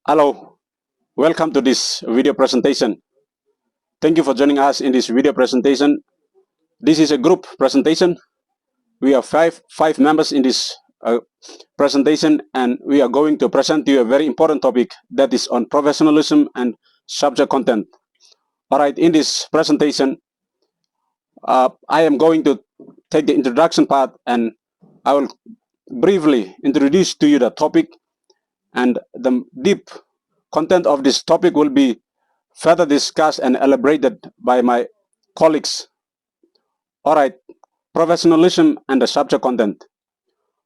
Hello, welcome to this video presentation. Thank you for joining us in this video presentation. This is a group presentation. We are five members in this presentation, and we are going to present to you a very important topic that is on professionalism and subject content. All right, in this presentation, I am going to take the introduction part, and I will briefly introduce to you the topic, and the deep content of this topic will be further discussed and elaborated by my colleagues. All right, professionalism and the subject content.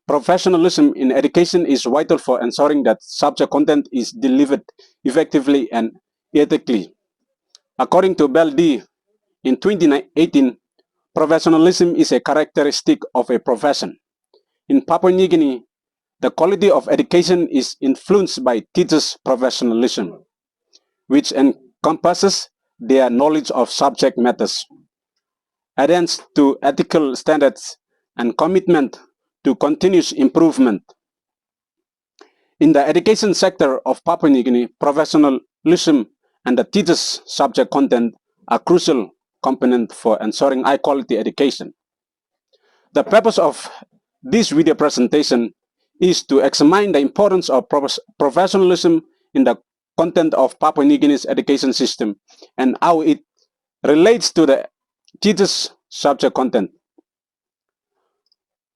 Professionalism in education is vital for ensuring that subject content is delivered effectively and ethically. According to Bell D, in 2018, professionalism is a characteristic of a profession. In Papua New Guinea, the quality of education is influenced by teachers' professionalism, which encompasses their knowledge of subject matters, adherence to ethical standards, and commitment to continuous improvement. In the education sector of Papua New Guinea, professionalism and the teachers' subject content are crucial components for ensuring high-quality education. The purpose of this video presentation is to examine the importance of professionalism in the content of Papua New Guinea's education system and how it relates to the teachers' subject content.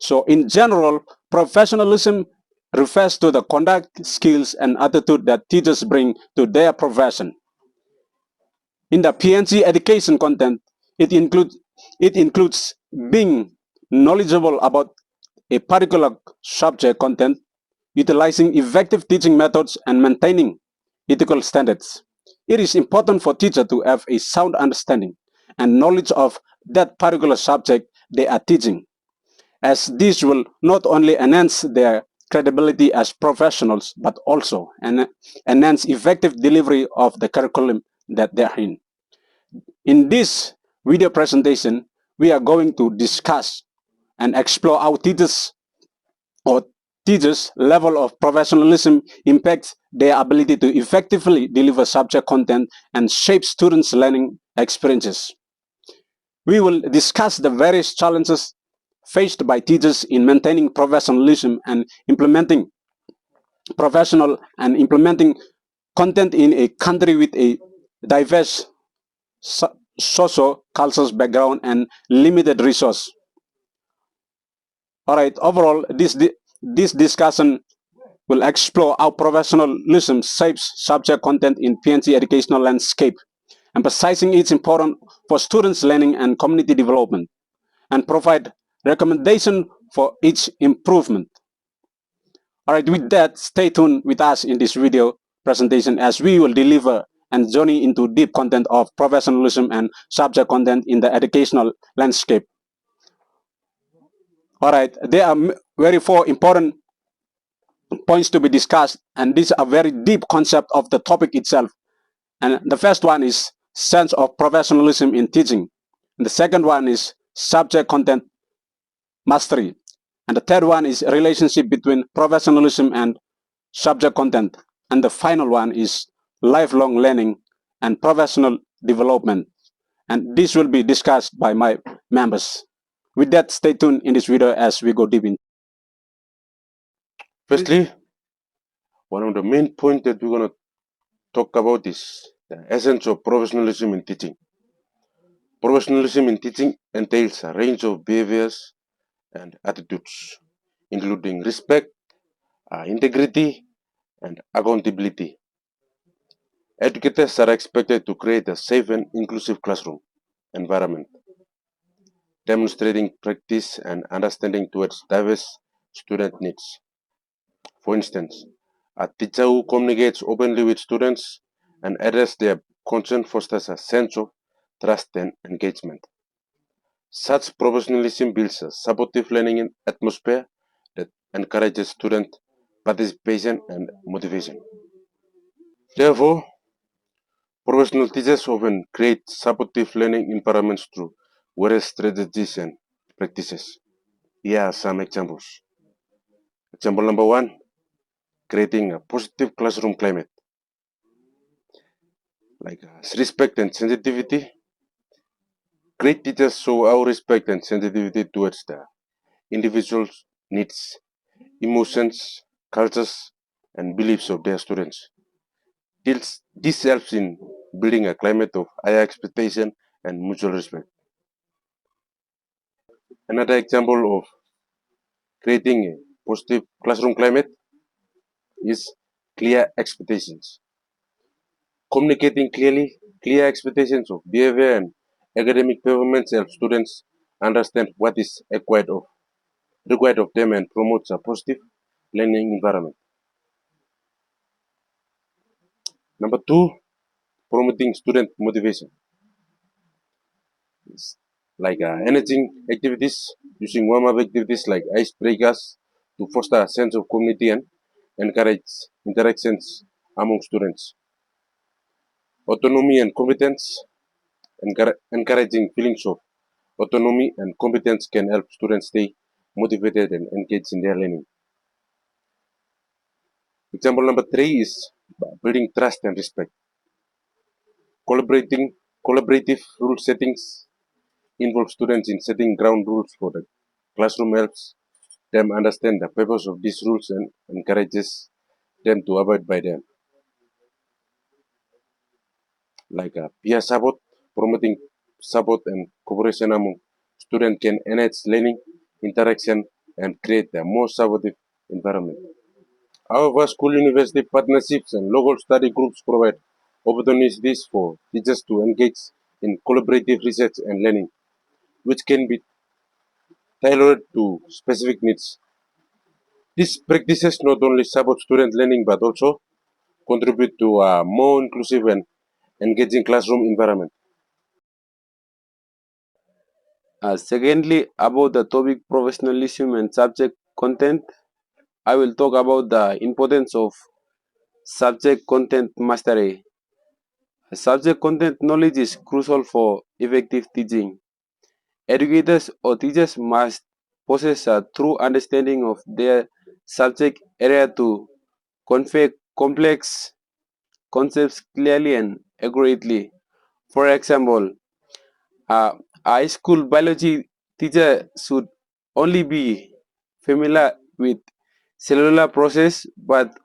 So in general, professionalism refers to the conduct, skills, and attitude that teachers bring to their profession. In the PNC education content, it includes being knowledgeable about a particular subject content, utilizing effective teaching methods, and maintaining ethical standards. It is important for teachers to have a sound understanding and knowledge of that particular subject they are teaching, as this will not only enhance their credibility as professionals, but also enhance effective delivery of the curriculum that they're in. In this video presentation, we are going to discuss and explore how teachers' level of professionalism impacts their ability to effectively deliver subject content and shape students' learning experiences. We will discuss the various challenges faced by teachers in maintaining professionalism and implementing content in a country with a diverse socio-cultural background and limited resource. All right, overall, this discussion will explore how professionalism shapes subject content in PNC educational landscape, emphasizing its importance for students' learning and community development, and provide recommendation for each improvement. All right, with that, stay tuned with us in this video presentation as we will deliver and journey into deep content of professionalism and subject content in the educational landscape. All right, there are very four important points to be discussed, and these are very deep concept of the topic itself. And the first one is sense of professionalism in teaching. And the second one is subject content mastery. And the third one is relationship between professionalism and subject content. And the final one is lifelong learning and professional development. And this will be discussed by my members. With that, stay tuned in this video as we go deep in. Firstly, one of the main points that we're going to talk about is the essence of professionalism in teaching. Professionalism in teaching entails a range of behaviors and attitudes, including respect, integrity, and accountability. Educators are expected to create a safe and inclusive classroom environment, demonstrating practice and understanding towards diverse student needs. For instance, a teacher who communicates openly with students and addresses their concern fosters a sense of trust and engagement. Such professionalism builds a supportive learning atmosphere that encourages student participation and motivation. Therefore, professional teachers often create supportive learning environments through various strategies and practices. Here are some examples. Example number one, creating a positive classroom climate. like respect and sensitivity. Great teachers show our respect and sensitivity towards the individual's needs, emotions, cultures, and beliefs of their students. This helps in building a climate of higher expectation and mutual respect. Another example of creating a positive classroom climate is clear expectations. Communicating clear expectations of behavior and academic performance helps students understand what is required of them and promotes a positive learning environment. Number two, promoting student motivation. It's like encouraging activities, using warm-up activities like icebreakers to foster a sense of community and encourage interactions among students. Autonomy and competence, encouraging feelings of autonomy and competence can help students stay motivated and engaged in their learning. Example number three is building trust and respect. Collaborating Collaborative rule settings involve students in setting ground rules for the classroom helps them understand the purpose of these rules and encourages them to abide by them. Like peer support, promoting support and cooperation among students can enhance learning, interaction, and create a more supportive environment. However, school university partnerships and local study groups provide opportunities for teachers to engage in collaborative research and learning, which can be tailored to specific needs. These practices not only support student learning but also contribute to a more inclusive and engaging classroom environment. Secondly, about the topic professionalism and subject content, I will talk about the importance of subject content mastery. Subject content knowledge is crucial for effective teaching. Educators or teachers must possess a true understanding of their subject area to convey complex concepts clearly and accurately. For example, a high school biology teacher should only be familiar with cellular process but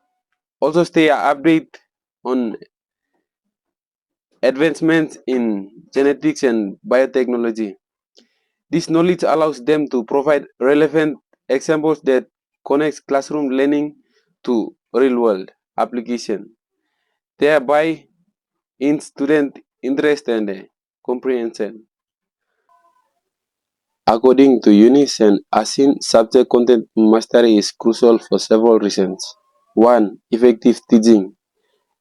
also stay updated on advancements in genetics and biotechnology. This knowledge allows them to provide relevant examples that connect classroom learning to real-world application, thereby in student interest and comprehension. According to Eunice and Asin, subject content mastery is crucial for several reasons. One, effective teaching.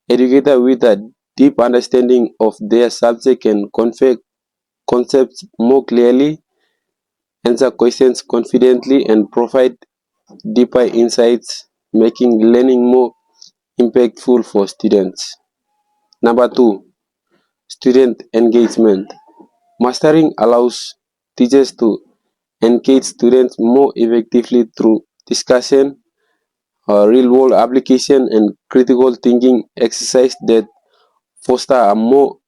Educators with a deep understanding of their subject can convey concepts more clearly, answer questions confidently, and provide deeper insights, making learning more impactful for students. Number two, student engagement. Mastering allows teachers to engage students more effectively through discussion, real world application, and critical thinking exercise that foster a more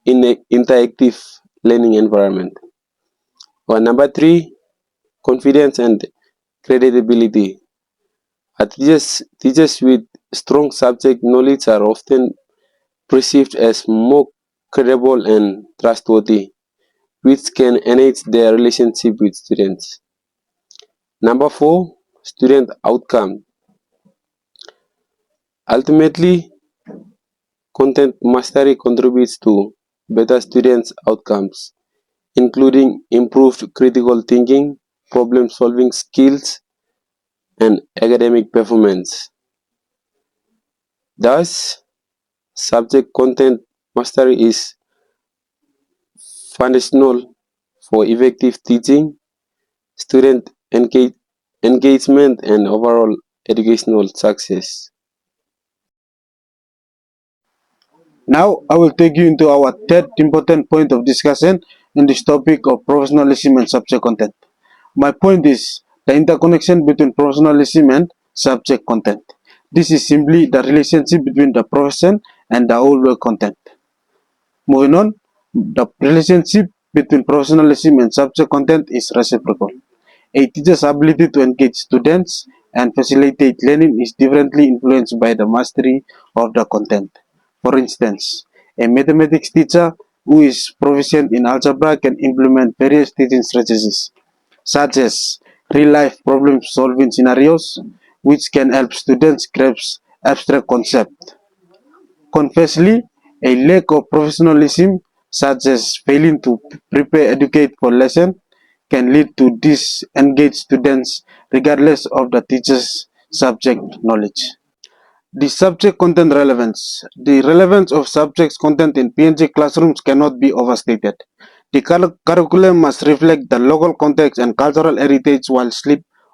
interactive learning environment. Number three, confidence and credibility. Teachers with strong subject knowledge are often perceived as more credible and trustworthy, which can enhance their relationship with students. Number four, student outcome. Ultimately, content mastery contributes to better students' outcomes, including improved critical thinking, problem solving skills, and academic performance. Thus, subject content mastery is foundational for effective teaching, student engagement, and overall educational success. Now, I will take you into our third important point of discussion in this topic of professionalism and subject content. My point is the interconnection between professionalism and subject content. This is simply the relationship between the profession and the whole world content. Moving on, the relationship between professionalism and subject content is reciprocal. A teacher's ability to engage students and facilitate learning is differently influenced by the mastery of the content. For instance, a mathematics teacher who is proficient in algebra can implement various teaching strategies, such as real-life problem-solving scenarios, which can help students grasp abstract concepts. Conversely, a lack of professionalism, such as failing to prepare educate for lesson, can lead to disengaged students regardless of the teacher's subject knowledge. The subject content relevance. The relevance of subject content in PNG classrooms cannot be overstated. The curriculum must reflect the local context and cultural heritage while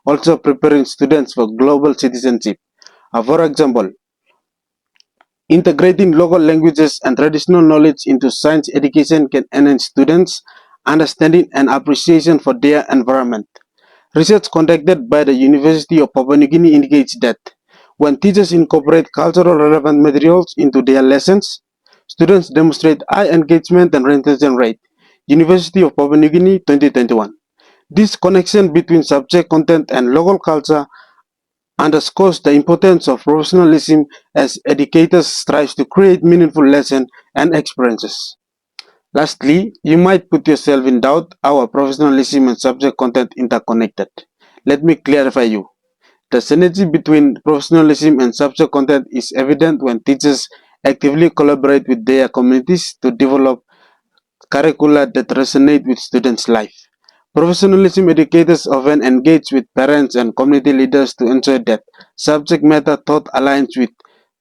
also preparing students for global citizenship. For example, integrating local languages and traditional knowledge into science education can enhance students' understanding and appreciation for their environment. Research conducted by the University of Papua New Guinea indicates that when teachers incorporate cultural relevant materials into their lessons, students demonstrate high engagement and retention rate. University of Papua New Guinea 2021. This connection between subject content and local culture underscores the importance of professionalism as educators strive to create meaningful lessons and experiences. Lastly, you might put yourself in doubt how are professionalism and subject content interconnected. Let me clarify you. The synergy between professionalism and subject content is evident when teachers actively collaborate with their communities to develop curricula that resonate with students' life. Professionalism educators often engage with parents and community leaders to ensure that subject matter taught aligns with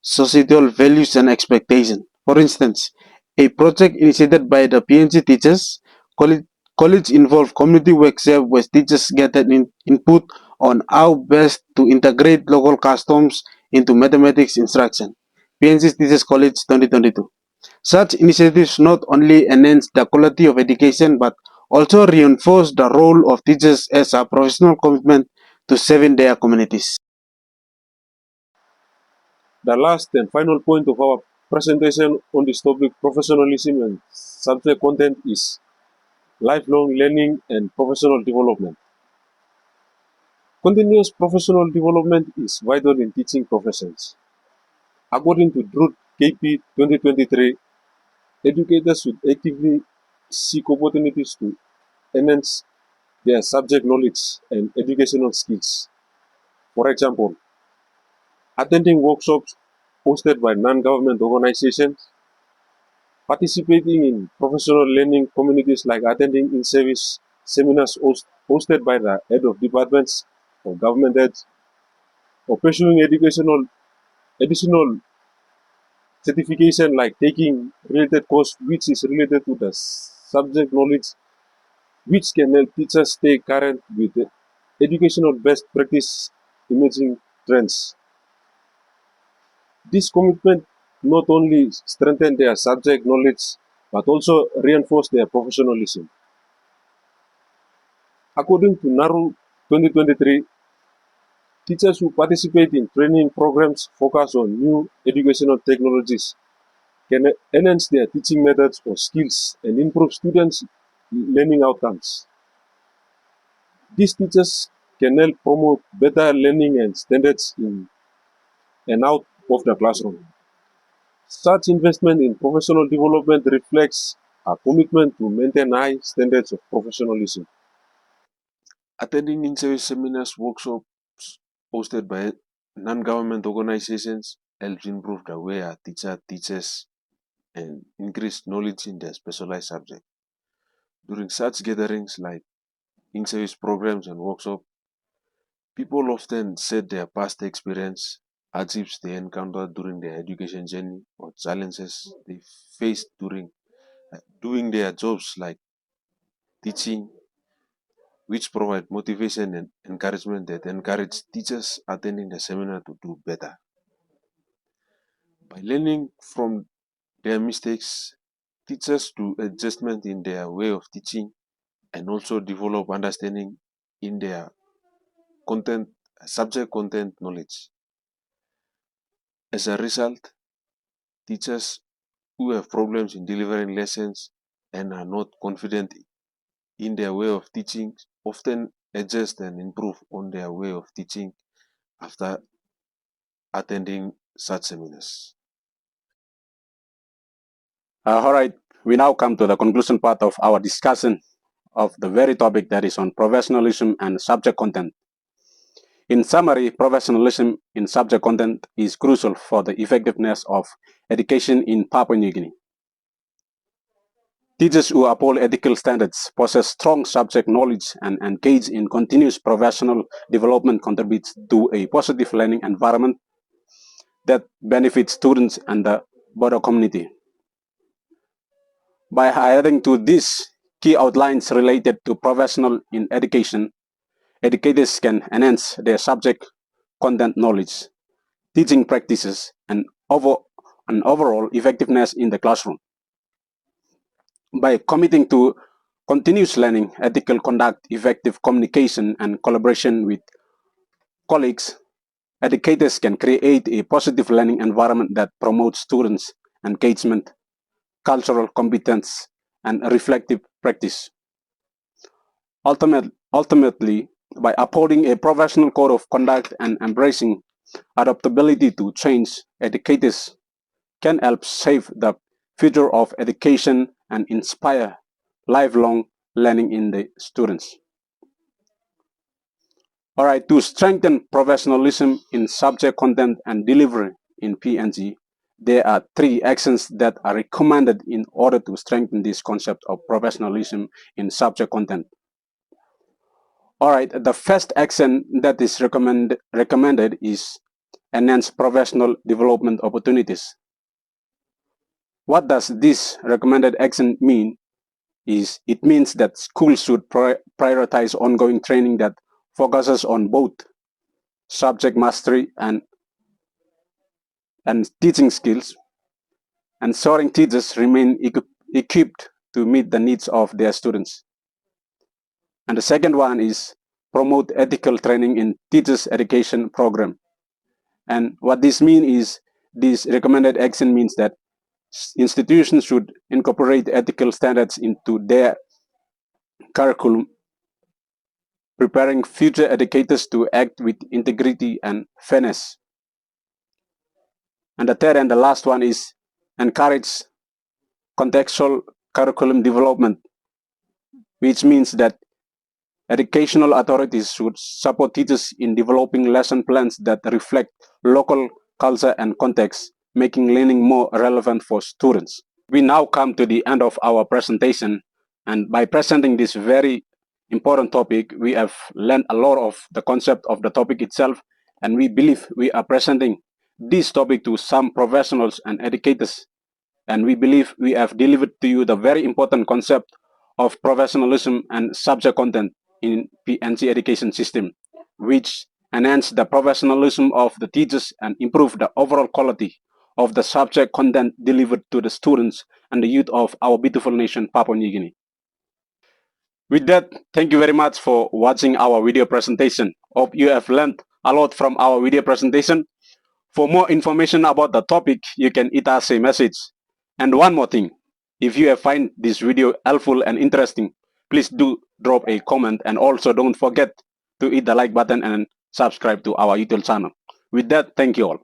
societal values and expectations. For instance, a project initiated by the PNC teachers, college involved community workshop where teachers gathered input on how best to integrate local customs into mathematics instruction. PNC Teachers College 2022. Such initiatives not only enhance the quality of education but also reinforce the role of teachers as a professional commitment to serving their communities. The last and final point of our presentation on this topic, professionalism and subject content, is lifelong learning and professional development. Continuous professional development is vital in teaching professions. According to Drude KP 2023, educators should actively seek opportunities to enhance their subject knowledge and educational skills. For example, attending workshops hosted by non-government organizations, participating in professional learning communities like attending in-service seminars hosted by the head of departments or government heads, or pursuing additional certification like taking related course which is related to the subject knowledge, which can help teachers stay current with the educational best practice emerging trends. This commitment not only strengthen their subject knowledge but also reinforce their professionalism. According to NARU 2023, teachers who participate in training programs focus on new educational technologies can enhance their teaching methods or skills and improve students' learning outcomes. These teachers can help promote better learning and standards in and out of the classroom. Such investment in professional development reflects a commitment to maintain high standards of professionalism. Attending in-service seminars, workshops hosted by non-government organizations helps improve the way a teacher teaches and increase knowledge in their specialized subject. During such gatherings like in-service programs and workshops, people often share their past experience, hardships they encountered during their education journey, or challenges they faced during doing their jobs like teaching, which provide motivation and encouragement that encourage teachers attending the seminar to do better. By learning from their mistakes, teachers do adjustment in their way of teaching and also develop understanding in their content, subject content knowledge. As a result, teachers who have problems in delivering lessons and are not confident in their way of teaching often adjust and improve on their way of teaching after attending such seminars. All right, we now come to the conclusion part of our discussion of the very topic that is on professionalism and subject content. In summary, professionalism in subject content is crucial for the effectiveness of education in Papua New Guinea. Teachers who uphold ethical standards, possess strong subject knowledge, and engage in continuous professional development contribute to a positive learning environment that benefits students and the broader community. By adhering to these key outlines related to professional in education, educators can enhance their subject content knowledge, teaching practices, and overall effectiveness in the classroom. By committing to continuous learning, ethical conduct, effective communication, and collaboration with colleagues, educators can create a positive learning environment that promotes students' engagement, cultural competence, and reflective practice. Ultimately, by upholding a professional code of conduct and embracing adaptability to change, educators can help shape the future of education and inspire lifelong learning in the students. All right, to strengthen professionalism in subject content and delivery in PNG, there are 3 actions that are recommended in order to strengthen this concept of professionalism in subject content. All right, the first action that is recommended is enhance professional development opportunities. What does this recommended action mean? It means that schools should prioritize ongoing training that focuses on both subject mastery and teaching skills, ensuring teachers remain equipped to meet the needs of their students. And the second one is promote ethical training in teachers' education program. And what this means is this recommended action means that institutions should incorporate ethical standards into their curriculum, preparing future educators to act with integrity and fairness. And the third and the last one is encourage contextual curriculum development, which means that educational authorities should support teachers in developing lesson plans that reflect local culture and context, making learning more relevant for students. We now come to the end of our presentation, and by presenting this very important topic, we have learned a lot of the concept of the topic itself, and we believe we are presenting this topic to some professionals and educators, and we believe we have delivered to you the very important concept of professionalism and subject content in PNC education system, which enhance the professionalism of the teachers and improve the overall quality of the subject content delivered to the students and the youth of our beautiful nation, Papua New Guinea. With that, thank you very much for watching our video presentation. Hope you have learned a lot from our video presentation. For more information about the topic, you can hit us a message. And one more thing, if you have find this video helpful and interesting, please do drop a comment, and also don't forget to hit the like button and subscribe to our YouTube channel. With that, thank you all.